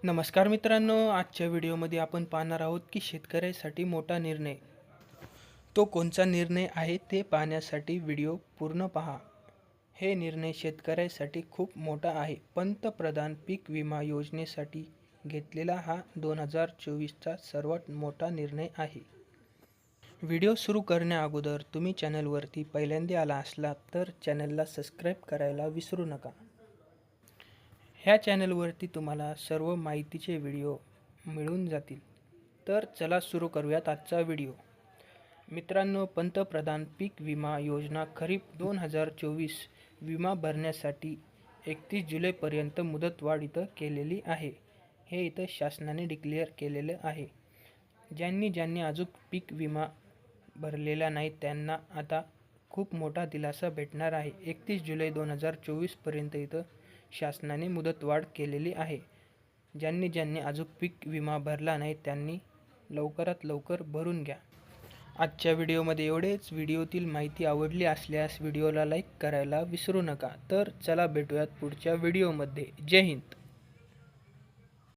नमस्कार मित्रांनो, आजच्या व्हिडिओमध्ये आपण पाहणार आहोत की शेतकऱ्यासाठी मोठा निर्णय. तो कोणता निर्णय आहे ते पाहण्यासाठी व्हिडिओ पूर्ण पहा. हे निर्णय शेतकऱ्यासाठी खूप मोठा आहे. पंतप्रधान पीक विमा योजनेसाठी घेतलेला हा 2024चा सर्वात मोठा निर्णय आहे. व्हिडिओ सुरू करण्याअगोदर तुम्ही चॅनलवरती पहिल्यांदा आला असला तर चॅनलला सबस्क्राईब करायला विसरू नका. ह्या चॅनलवरती तुम्हाला सर्व माहितीचे व्हिडिओ मिळून जातील. तर चला सुरू करूयात आजचा व्हिडिओ. मित्रांनो, पंतप्रधान पीक विमा योजना खरीप 2024 विमा भरण्यासाठी 31 जुलैपर्यंत मुदतवाढ इथं केलेली आहे. हे इथं शासनाने डिक्लेअर केलेलं आहे. ज्यांनी अजून पीक विमा भरलेला नाही त्यांना आता खूप मोठा दिलासा भेटणार आहे. 31 जुलै 2024पर्यंत इथं शासनाने मुदतवाढ केलेली आहे. ज्यांनी अजून पीक विमा भरला नाही त्यांनी लवकरात लवकर भरून घ्या. आजच्या व्हिडिओमध्ये एवढेच. व्हिडिओतील माहिती आवडली असल्यास व्हिडिओला लाईक करायला विसरू नका. तर चला भेटूयात पुढच्या व्हिडिओमध्ये. जय हिंद.